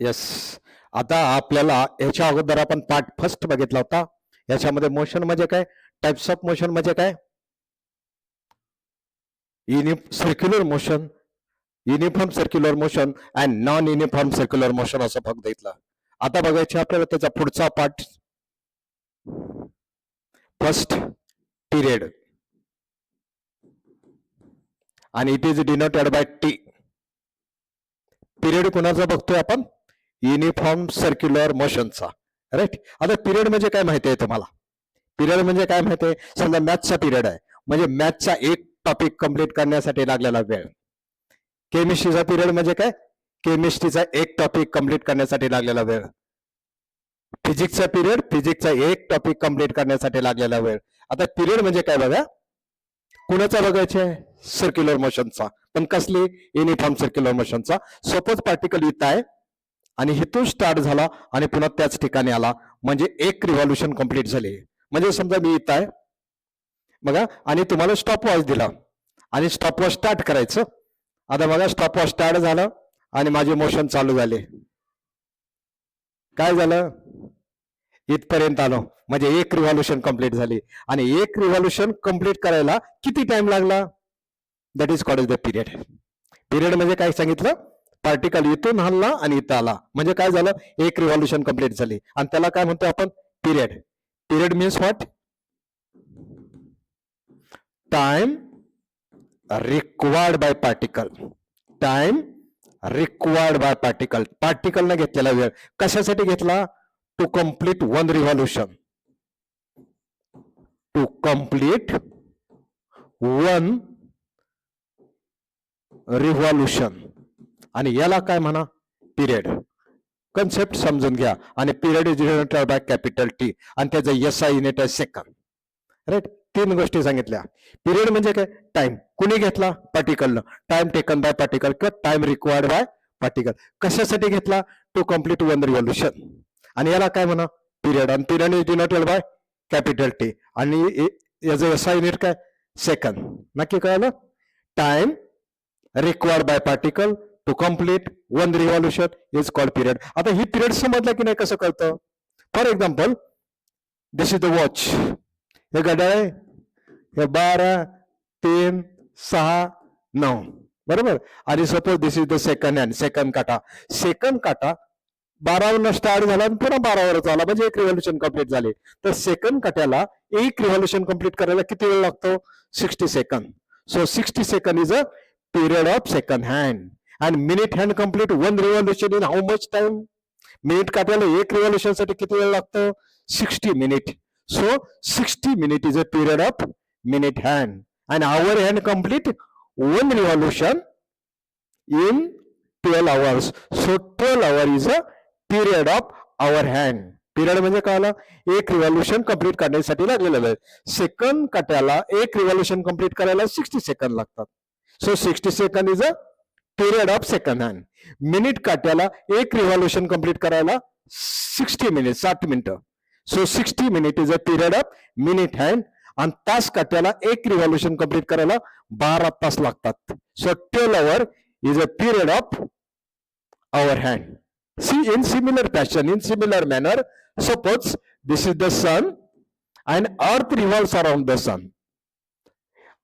Yes. आता आपल्याला याच्या अगोदर आपण पार्ट फर्स्ट बघितला होता. याच्यामध्ये मोशन म्हणजे काय, टाइप्स ऑफ मोशन म्हणजे काय, circular motion, uniform circular motion and non uniform circular motion असं फक्त घेतलं. आता बघायचे आपल्याला त्याचा पुढचा पार्ट, फर्स्ट पिरियड, आणि it is denoted by T. Period कोणाचा बघतोय आपण, युनिफॉर्म सर्क्युलर मोशनचा. राईट. आता पिरियड म्हणजे काय माहिती आहे तुम्हाला, पिरियड म्हणजे काय माहिती आहे, समजा मॅथचा पिरियड आहे म्हणजे मॅथचा एक टॉपिक कंप्लीट करण्यासाठी लागलेला वेळ. केमिस्ट्रीचा पिरियड म्हणजे काय, केमिस्ट्रीचा एक टॉपिक कंप्लीट करण्यासाठी लागलेला वेळ. फिजिक्सचा पिरियड, फिजिक्सचा एक टॉपिक कंप्लीट करण्यासाठी लागलेला वेळ. आता पिरियड म्हणजे काय बघा, कुणाचा बघायचे, सर्क्युलर मोशनचा, पण कसली, युनिफॉर्म सर्क्युलर मोशनचा. सपोज पार्टिकल इथं आहे आणि हेतून स्टार्ट झाला आणि पुन्हा त्याच ठिकाणी आला म्हणजे एक रिव्हॉल्युशन कंप्लीट झाली. म्हणजे समजा मी इथं आहे बघा आणि तुम्हाला स्टॉप वॉच दिला आणि स्टॉप वॉच स्टार्ट करायचं. आता बघा स्टॉप वॉच स्टार्ट झालं आणि माझे मोशन चालू झाले. काय झालं, इथपर्यंत आलो म्हणजे एक रिव्हॉल्युशन कंप्लीट झाली. आणि एक रिव्हॉल्युशन कंप्लीट करायला किती टाइम लागला, that is called the period. Period म्हणजे काय सांगितलं, पार्टिकल इथून हलला आणि इथं आला म्हणजे काय झालं, एक रिव्हॉल्युशन कंप्लीट झाली आणि त्याला काय म्हणतो आपण, period. Period means what, time required by particle. Time required by particle, पार्टिकलने घेतलेला वेळ. कशासाठी घेतला, to complete one revolution, to complete one revolution. आणि याला काय म्हणा, पिरियड. कन्सेप्ट समजून घ्या. आणि period is denoted by capital T आणि त्याचं एसआय युनिट आहे सेकंड. राईट. तीन गोष्टी सांगितल्या. पिरियड म्हणजे काय, टाइम कुणी घेतला, पार्टिकलनं. टाइम टेकन बाय पार्टिकल किंवा टाइम रिक्वायर्ड बाय पार्टिकल. कशासाठी घेतला, टू कंप्लीट वन रिव्हॉल्युशन. आणि याला काय म्हणा, पिरियड. आणि period is denoted by capital T आणि याचं एसआय युनिट काय, सेकंड. नक्की कळलं, time required by particle to complete one revolution is called period. आता ही पिरियड समजलं की नाही, कसं कळतं. For example, this is the watch. हे घड्याळ आहे, हे 12, 3, 6, 9 बरोबर. आणि suppose this is the second hand, second काटा. सेकंड काटा 12 स्टार्ट झाला आणि पुन्हा 12 आला म्हणजे एक रिव्हॉल्युशन कंप्लीट झाले. तर सेकंड काट्याला एक रिव्हॉल्युशन कंप्लीट करायला किती वेळ लागतो, 60 सेकंद. So 60 second is a period of second hand. And minute hand complete one revolution in how much time. Minute काट्याला एक रिव्हॉल्युशन साठी किती वेळ लागतो, 60 minute. So 60 minute is a period of minute hand, and hour hand complete one revolution in 12 hours. So 12 hour is a period of hour hand. Period म्हणजे काय आला, एक रिव्हॉल्युशन कंप्लीट करण्यासाठी लागलेलं आहे. सेकंड काट्याला एक रिव्हॉल्युशन कंप्लीट करायला 60 सेकंद लागतात. सो 60 सेकंद is a period of second hand. Minute काट्याला एक रिव्हॉल्युशन कंप्लीट करायला 60 मिनिट, 60 मिनिटं. So 60 minute is a period of minute hand. आणि तास काट्याला एक रिव्हॉल्युशन कंप्लीट करायला 12 तास लागतात. So 12 hour is a period of hour hand. See in similar fashion, in similar manner, suppose this is the sun and earth revolves around the sun.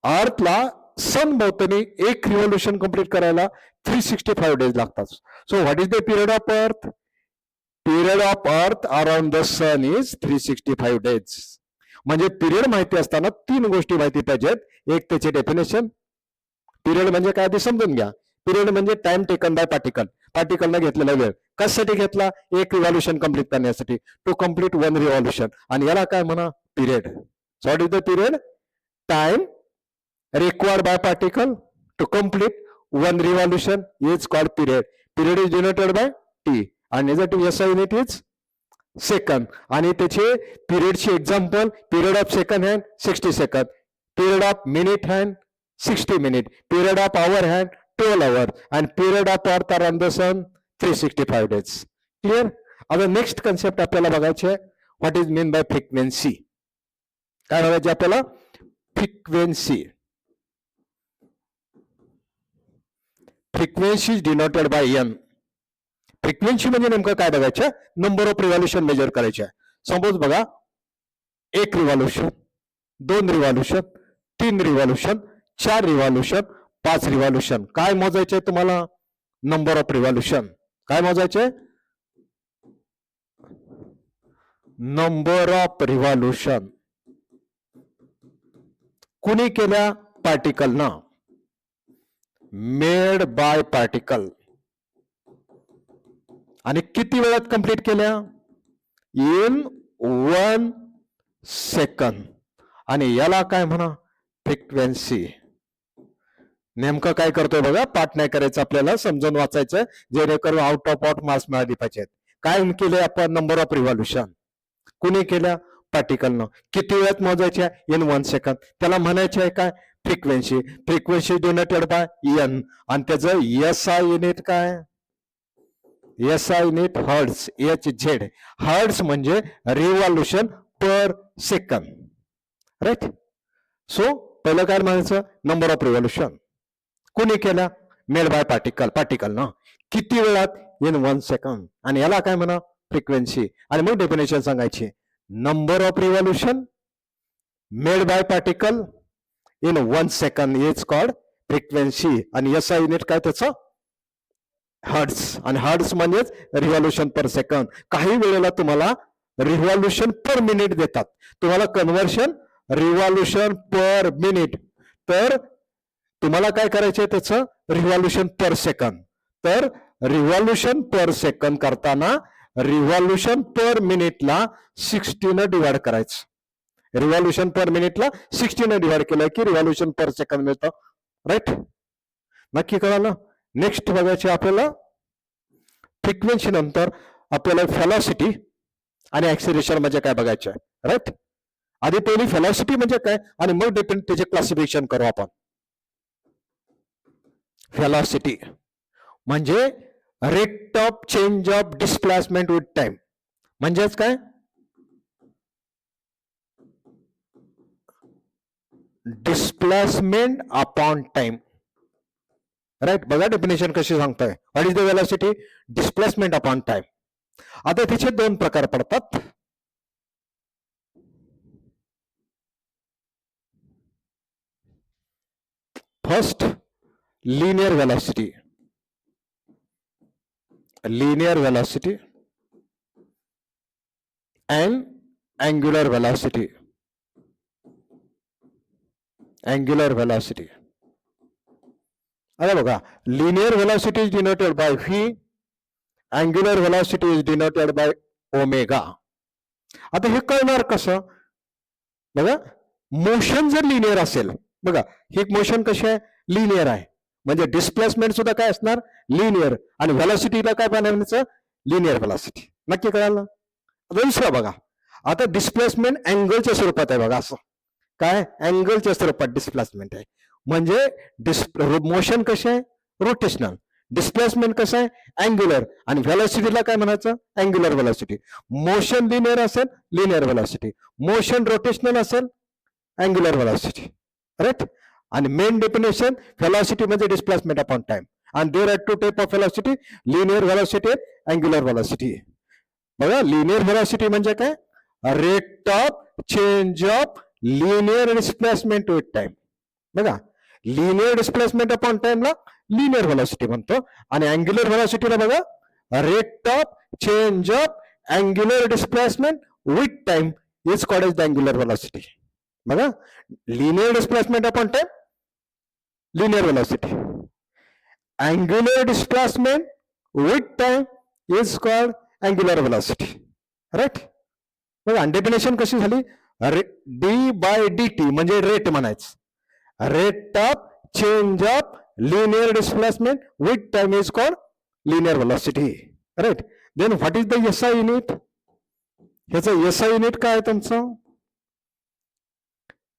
अर्थला sun भोवतणी एक revolution complete करायला 365 days लागतात. So what is the period of earth, period of earth around the sun is 365 days. म्हणजे period माहिती असताना तीन गोष्टी माहिती पाहिजेत. एक त्याचे डेफिनेशन, पिरियड म्हणजे काय ते समजून घ्या. पिरियड म्हणजे टाइम टेकन बाय पार्टिकल, पार्टिकलनं घेतलेला वेळ. कशासाठी घेतला, एक रिव्हॉल्युशन कंप्लीट करण्यासाठी, टू कंप्लीट वन रिव्हॉल्युशन. आणि याला काय म्हणा, period. So what is the period, time required by particle to complete one revolution is called period. Period is denoted by T आणि negative SI unit is second. आणि त्याचे पिरियडची example, period of second hand 60 सेकंद, period of minute hand 60 minute, period of hour hand 12 hour, and period of earth around the sun 365 days. Clear? आता next concept आपल्याला बघायचे, what is mean by frequency. काय बघायचे आपल्याला, frequency. Frequency is denoted by N. Frequency म्हणजे नेमकं काय बघायचं, नंबर ऑफ रिव्हॉल्युशन मेजर करायचे. सपोज बघा, 1 revolution, 2 revolution, 3 revolution, 4 revolution, 5 revolution. काय मोजायचे तुम्हाला? Number of revolution. काय मोजायचे? Number of revolution. कुणी केल्या? पार्टिकल ना, मेड बाय पार्टिकल. आणि किती वेळात कंप्लीट केल्या? इन 1 सेकंद. आणि याला काय म्हणा? फ्रिक्वेन्सी. नेमकं काय करतोय बघा, पाठ नाही करायचं, आपल्याला समजून वाचायचं, जेणेकरून आउट ऑफ मार्क्स मिळाली पाहिजेत. काय केले आपण? Number of revolution. कुणी केल्या? पार्टिकलनं. किती वेळात मोजायच्या? In 1 second. त्याला म्हणायचे आहे काय? Frequency. Frequency denoted by N. आणि त्याचं SI युनिट काय? SI unit hertz. HZ. Hertz म्हणजे रिव्हॉल्युशन पर सेकंद. राईट. सो पहिलं काय म्हणायचं? Number of revolution. कुणी केल्या? Made by particle. पार्टिकल ना. किती वेळात? इन 1 सेकंद. आणि याला काय म्हणा? फ्रिक्वेन्सी. आणि मग डेफिनेशन सांगायची. Number of revolution made by particle in 1 सेकंद इज कॉल्ड फ्रिक्वेन्सी. आणि SI युनिट काय त्याचं? हर्ट्स. आणि हर्ट्स म्हणजेच रिव्हॉल्युशन पर सेकंद. काही वेळेला तुम्हाला रिव्हॉल्युशन पर मिनिट देतात, तुम्हाला कन्व्हर्शन रिव्हॉल्युशन पर मिनिट. तर तुम्हाला काय करायचंय? त्याचं रिव्हॉल्युशन पर सेकंद. तर रिव्हॉल्युशन पर सेकंद करताना रिव्हॉल्युशन पर मिनिटला 60 न डिवाइड करायचं. रिव्हॉल्युशन पर मिनिटला 60 न डिवाइड केलं की रिव्हॉल्युशन पर सेकंद मिळतं. राईट. नक्की कळालं? नेक्स्ट बघायचे आपल्याला फ्रिक्वेन्सी नंतर आपल्याला व्हेलॉसिटी आणि ऍक्सिलरेशन म्हणजे काय बघायचं आहे. राईट. आधी पहिली व्हेलॉसिटी म्हणजे काय आणि मग डिपेंड त्याचे क्लासिफिकेशन करू आपण. व्हेलॉसिटी म्हणजे rate of change of displacement with time. म्हणजेच काय? Displacement upon time. राईट. बघा डेफिनेशन कशी सांगताय. What is the velocity? Displacement upon time. आता त्याचे 2 प्रकार पडतात. First, linear velocity. linear velocity and angular velocity. Angular velocity. आता बघा, linear velocity is denoted by v, angular velocity is denoted by omega. आता हे कळणार कसं? बघा, मोशन जर लिनियर असेल, बघा ही मोशन कशी आहे? लिनियर आहे. म्हणजे डिस्प्लेसमेंट सुद्धा काय असणार? लिनियर. आणि व्हेलॉसिटीला काय बनायचं? Linear velocity. नक्की कळालं? आता दुसरा बघा, आता डिस्प्लेसमेंट अँगलच्या स्वरूपात आहे. बघा असं काय? अँगलच्या स्वरूपात डिस्प्लेसमेंट आहे. म्हणजे मोशन कसे आहे? रोटेशनल. डिस्प्लेसमेंट कसं आहे? अँग्युलर. आणि व्हेलॉसिटीला काय म्हणायचं? Angular velocity. मोशन लिनियर असेल, लिनियर व्हेलॉसिटी. मोशन रोटेशनल असेल, अँग्युलर व्हेलॉसिटी. राईट. आणि मेन डेफिनेशन, व्हेलॉसिटी म्हणजे डिस्प्लेसमेंट अपॉन टाइम. आणि there are 2 type of velocity, linear velocity, angular velocity. बघा, लिनियर व्हेलॉसिटी म्हणजे काय? Rate of change of linear displacement with time. बघा, linear displacement upon टाइमला linear velocity म्हणतो. आणि अँग्युलर व्हेलॉसिटीला बघा, rate of change of angular displacement with time is called as the angular velocity. बघा, linear displacement upon time, linear velocity. Angular displacement with time is called angular velocity. Right? बघा, definition कशी झाली? d/dt म्हणजे rate म्हणायचं. Rate of change of linear displacement with time is called linear velocity. Right. Then what is the SI unit? ह्याचं SI unit काय आहे तुमचं?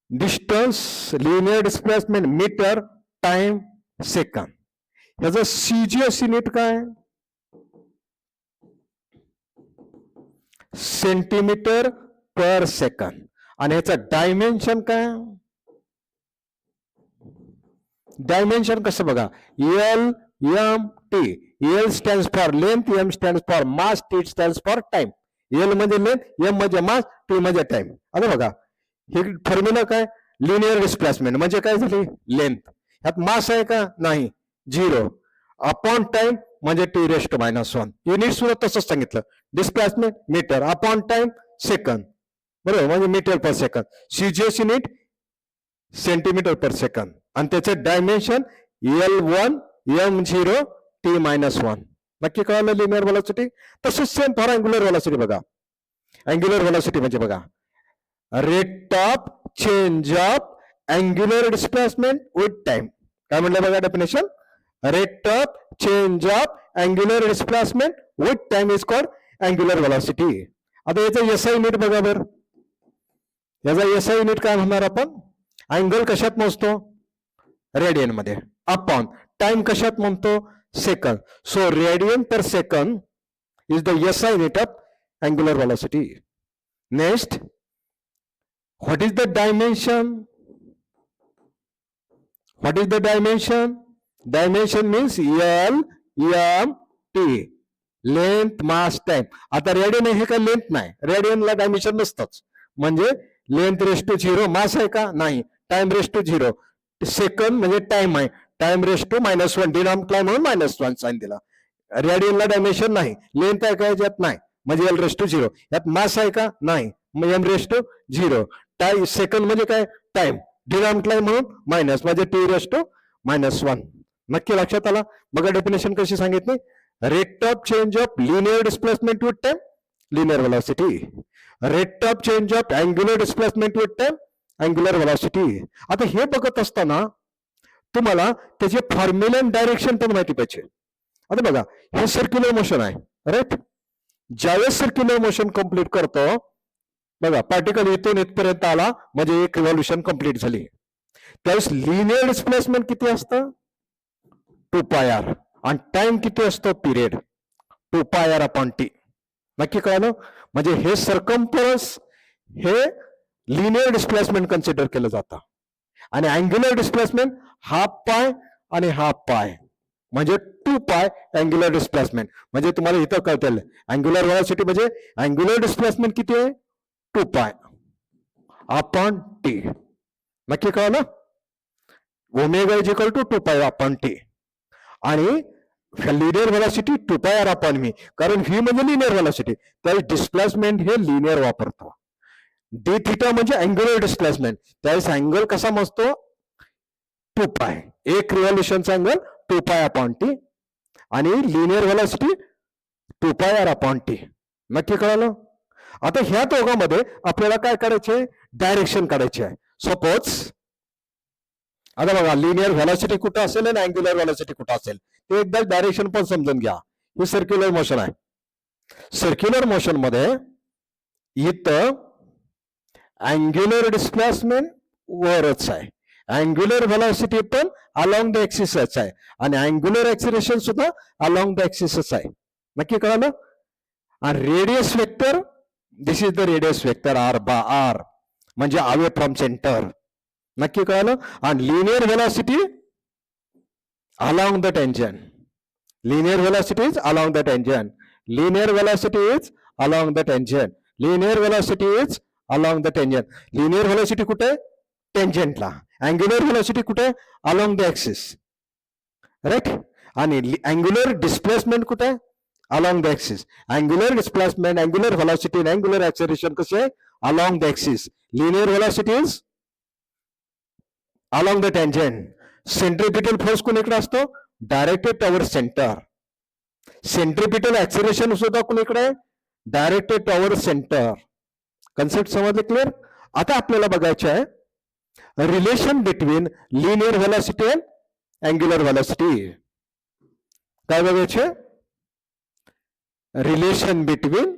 Distance linear displacement metre time second. ह्याचं CGS युनिट काय? Centimetre per second. आणि ह्याचं dimension काय? Dimension कसं बघा? LMT. L stands for length, M stands for mass, T stands for time. L म्हणजे लेंथ, M म्हणजे मास, T म्हणजे टाइम. आता बघा हे फॉर्म्युला काय, लिनियर डिस्प्लेसमेंट म्हणजे काय झाली, लेंथ. ह्यात मास आहे का, नाही, 0 अपॉन टाइम म्हणजे T⁻⁻1. युनिट सुद्धा तसंच सांगितलं, displacement metre upon time second, बरोबर, म्हणजे metre per second. CGS unit centimetre per second आणि त्याचे डायमेन्शन L1 M0 T-1. नक्की कळालं लिनियर व्हेलॉसिटी. तसंच सेम फॉर अँग्युलर व्हेलॉसिटी. बघा अँग्युलर व्हेलॉसिटी म्हणजे बघा rate of change of angular displacement with time. काय म्हटलं बघा definition, rate of change of angular displacement with time is called angular velocity. आता याचं एसआय युनिट बघा बरं, याचा एसआय युनिट काय म्हणणार आपण, अँगल कशात मोजतो, रेडियन मध्ये, अपॉन टाइम कशात म्हणतो, second. So radian per second is the SI unit of angular velocity. Next, what is the dimension, what is the dimension, dimension means L M T, length mass time. आता radian हे काय length नाही, रेडियनला dimension नसतंच, म्हणजे length race to 0, मास आहे का, नाही, time race to 0, second म्हणजे time आहे, टाइम रेस टू -1, डिनॉमिनेटर म्हणून -1 साइन दिला. रेडियनला डायमेन्शन नाही, लेंथ आहे का याच्यात, नाही, म्हणजे एल रेस टू 0. यात मास आहे का, नाही, मग M raise to 0. Time second म्हणजे काय, टाइम, डिनॉमिनेटर म्हणून मायनस, म्हणजे T रेस टू -1. नक्की लक्षात आला. बघा डेफिनेशन कशी सांगितली, rate of change of linear displacement with time linear velocity, rate of change of angular displacement with time angular velocity. आता हे बघत असताना तुम्हाला त्याचे फॉर्म्युला आणि डायरेक्शन पण माहिती पाहिजे. आता बघा हे सर्क्युलर मोशन आहे, राईट. ज्यावेळेस सर्क्युलर मोशन कंप्लीट करतो, बघा पार्टिकल इथून इथपर्यंत आला म्हणजे एक रिव्हॉल्युशन कंप्लीट झाली, त्यावेळेस लिनियर डिस्प्लेसमेंट किती असतं, 2πr, आणि टाइम किती असतो, पिरियड 2πr अपॉन टी. नक्की कळालं, म्हणजे हे सर्कम्फरन्स हे लिनियर डिस्प्लेसमेंट कन्सिडर केलं जातं, आणि अँग्युलर डिस्प्लेसमेंट हाफ पाय आणि हाफ पाय म्हणजे 2π अँग्युलर डिस्प्लेसमेंट. म्हणजे तुम्हाला इथं कळतं अँग्युलर व्हेलॉसिटी म्हणजे अँग्युलर डिस्प्लेसमेंट किती आहे, 2π अपॉन टी. नक्की कळालं, omega is equal to 2π upon T, आणि linear velocity 2πr upon V, कारण व्ही म्हणजे लिनियर व्हेलॉसिटी, त्यावेळेस डिस्प्लेसमेंट हे लिनियर वापरतो. डी थिटा म्हणजे अँग्युलर डिस्प्लेसमेंट, त्यावेळेस अँगल कसा मोजतो, 2π, एक रिव्हॉल्युशनचा अँगल 2π अपॉन टी, आणि linear velocity 2πr upon T. नक्की कळालं. आता ह्या दोघांमध्ये आपल्याला काय करायचे, डायरेक्शन काढायचे आहे. सपोज आता बघा लिनियर व्हेलॉसिटी कुठं असेल आणि अँग्युलर व्हेलॉसिटी कुठं असेल ते एकदा डायरेक्शन पण समजून घ्या. हे सर्क्युलर मोशन आहे. सर्क्युलर मोशन मध्ये इथं अँग्युलर डिस्प्लेसमेंट वरच आहे, अँग्युलर व्हेलॉसिटी पण अलॉंग द एक्सिसच आहे, आणि अँग्युलर एक्सिलेरेशन सुद्धा अलॉंग द एक्सिसच आहे. नक्की कळालं. आणि radius vector, this is the radius vector R by R, म्हणजे अवे फ्रॉम सेंटर. नक्की कळालं. आणि linear velocity along the tangent, linear velocity is along the tangent, linear velocity is along the tangent, linear velocity is along the tangent. Linear velocity कुठे, टेंजंटला. Angular velocity कुठे, along the axis, right. आणि angular displacement कुठे, along the axis. Angular displacement, angular velocity आणि angular acceleration कसे आहे, along the axis. Linear velocity is along the tangent. Centripetal force कोणीकडे असतो, directed toward centre. Centripetal acceleration सुद्धा कोणीकडे, directed toward centre. Concept समजले, clear. आता आपल्याला बघायचं आहे relation between linear velocity and angular velocity. काय बघायचे, relation between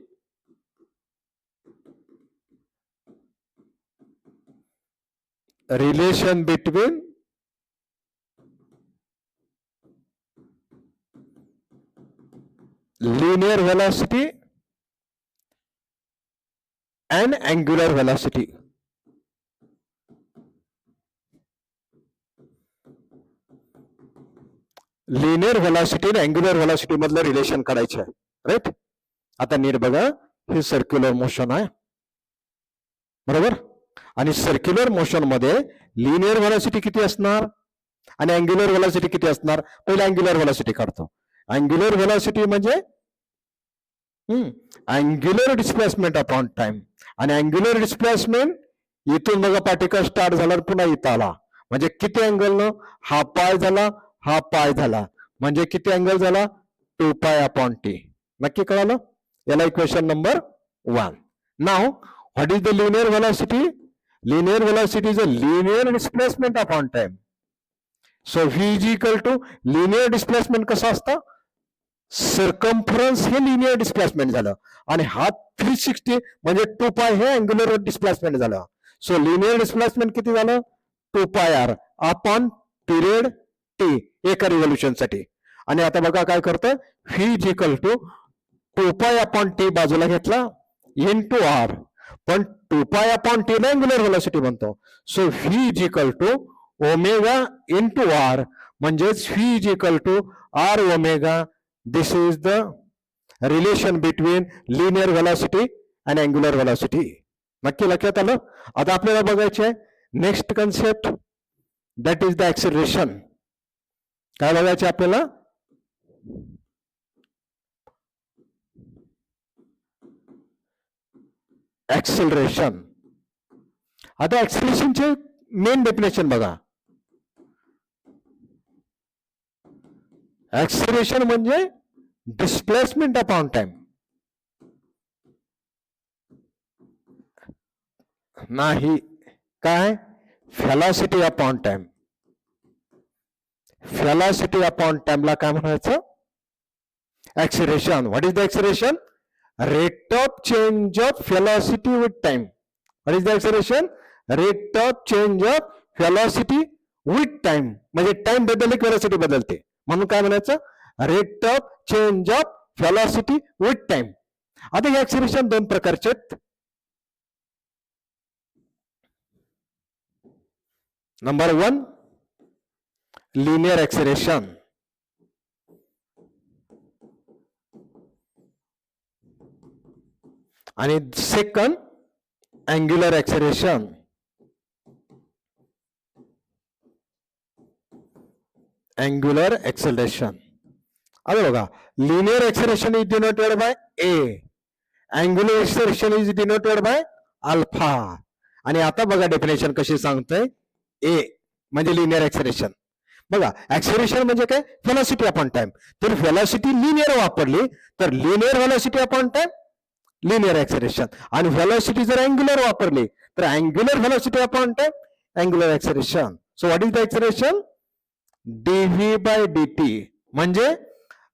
linear velocity and angular velocity. Linear velocity आणि अँग्युलर व्हेलॉसिटी मधलं रिलेशन काढायचं आहे. राईट. आता नीट बघा, हे सर्क्युलर मोशन आहे बरोबर. आणि सर्क्युलर मोशन मध्ये लिनियर व्हेलॉसिटी किती असणार आणि अँग्युलर व्हेलॉसिटी किती असणार. पहिले अँग्युलर व्हेलॉसिटी काढतो. अँग्युलर व्हेलॉसिटी म्हणजे अँग्युलर डिस्प्लेसमेंट अपॉन टाइम. आणि अँग्युलर डिस्प्लेसमेंट इथून बघा पार्टिकल स्टार्ट झाला पुन्हा इथं आला म्हणजे किती अँगलनं, हा पाय झाला, हा पाय झाला म्हणजे किती अँगल झाला, 2 पाय अपॉन टी. नक्की कळालं. याला इक्वेशन नंबर 1. नाव what is the linear velocity. Linear velocity is a linear displacement upon time. So V is equal to linear displacement कसं असतं, सर्कम्फरन्स हे लिनियर डिस्प्लेसमेंट झालं आणि हा 360 म्हणजे 2 पाय हे अँग्युलर डिस्प्लेसमेंट झालं. सो लिनियर डिस्प्लेसमेंट किती झालं, 2 pi R upon period T एका रिव्होल्युशन साठी. आणि आता बघा काय करतं, V is equal to 2 pi upon T बाजूला घेतला इन टू आर, पण 2 पाय अपॉन टी ला अँग्युलर व्हेलॉसिटी म्हणतो. So V is equal to omega into R म्हणजेच V is equal to R omega. This is the relation between linear velocity आणि angular velocity. नक्की लक्षात आलं. आता आपल्याला बघायचे आहे next concept, that is the acceleration. काय बघायचे आपल्याला, ऍक्सिलरेशन. आता ऍक्सिलरेशनचे मेन डेफिनेशन बघा. ऍक्सिलरेशन म्हणजे डिस्प्लेसमेंट अपॉन टाइम. नाही, काय, velocity upon time. Velocity upon टाइमला काय म्हणायचं, acceleration. What is the acceleration, rate of change of velocity with time. What is the acceleration, rate of change of velocity with time. म्हणजे time बदलली की velocity बदलते म्हणून काय म्हणायचं, rate of change of velocity with time. आता हे acceleration दोन प्रकारचे आहेत. नंबर 1 लिनियर ऍक्सिलरेशन आणि second angular acceleration. Angular acceleration. आता बघा, linear acceleration is denoted bye A, angular acceleration is denoted by alpha. आणि आता बघा डेफिनेशन कशी सांगतोय, ए म्हणजे लिनियर ऍक्सिलरेशन. बघा ऍक्सिलरेशन म्हणजे काय, व्हेलॉसिटी अपॉन टाइम. तर व्हेलॉसिटी लिनियर वापरली तर linear velocity upon time linear acceleration. आणि व्हेलॉसिटी जर अँग्युलर वापरली तर angular velocity upon time angular acceleration. So what is the acceleration, dv by dt म्हणजे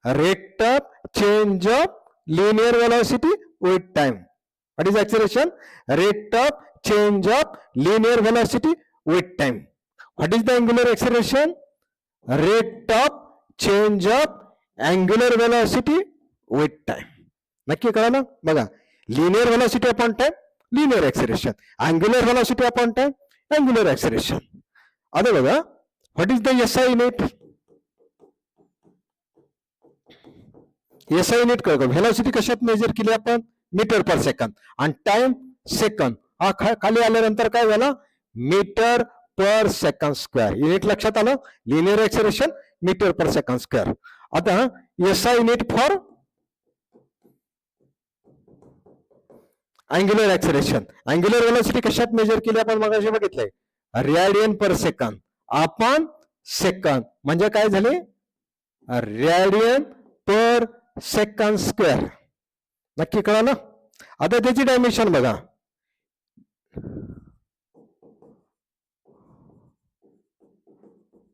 rate of change of linear velocity with time. What is acceleration, rate of change of linear velocity with time. What is the angular acceleration, rate of change of angular velocity with time. नक्की कळलं. बघा, linear velocity upon time linear acceleration, angular velocity upon time angular acceleration. आता बघा, what is the SI unit. SI unit कळलं, velocity कशात measure केली आपण, metre per second आणि टाइम सेकंद. हा खाली आल्यानंतर काय झालं, metre per second square. Unit लक्षात आलं, linear acceleration metre per second square. आता SI unit for angular acceleration. Angular velocity कशात मेजर केली आपण मगाशी बघितलंय, radian per second upon second म्हणजे काय झाले, रॅडियन पर सेकंड स्क्वेअर. नक्की कळालं. आता त्याची डायमेन्शन बघा,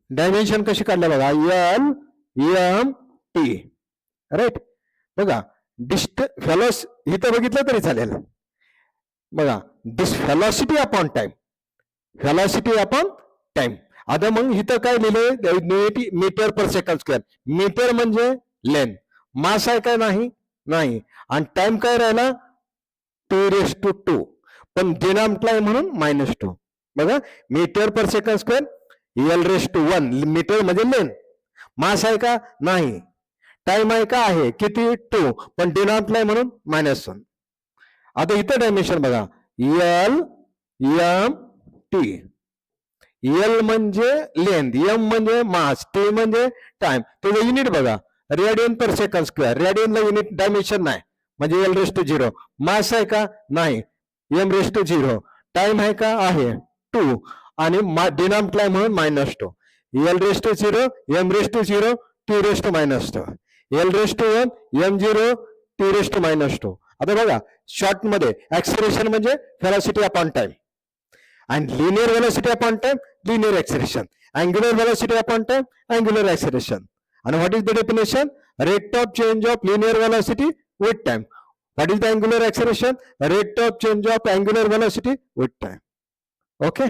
डायमेन्शन कशी काढल्या बघा, एल एम टी. राईट. बघा व्हेलॉसिटी इथं बघितलं तरी चालेल. बघा, this velocity upon time, velocity upon time. आता मग इथं काय लिहिलंय, मीटर पर सेकंड स्क्वेअर. मीटर म्हणजे लेंथ, मास आहे काय, नाही. आणि टाइम काय राहिला, 2^2, पण दिनांकला आहे म्हणून -2. बघा, metre per second square, L⁻1 metre म्हणजे लेंथ, मास आहे का नाही, टाइम आहे का आहे, किती 2, पण डिनॉमिनेटर आहे म्हणून -1. आता इथं डायमेन्शन बघा, एल एम टी. एल म्हणजे लेंथ, एम म्हणजे मास, टी म्हणजे टाइम. त्याचं युनिट बघा, रेडियन पर सेकंड स्क्वेअर. रेडियनला युनिट डायमेन्शन नाही, म्हणजे एल रेस टू 0. मास आहे का नाही, एम रेस टू 0. टाइम आहे का आहे 2, आणि डिनॉमिनेटर आहे म्हणून -2. L raise to 0, M raise to 0, T raise to -2. L raise to 1, M 0, T raise to -2. आता बघा, शॉर्ट मध्ये ऍक्सेलरेशन म्हणजे velocity upon time, and linear velocity upon time, linear acceleration. Angular velocity upon time, angular acceleration. And what is the definition? Rate of change of linear velocity with time. What is the angular acceleration? Rate of change of angular velocity with time. Okay.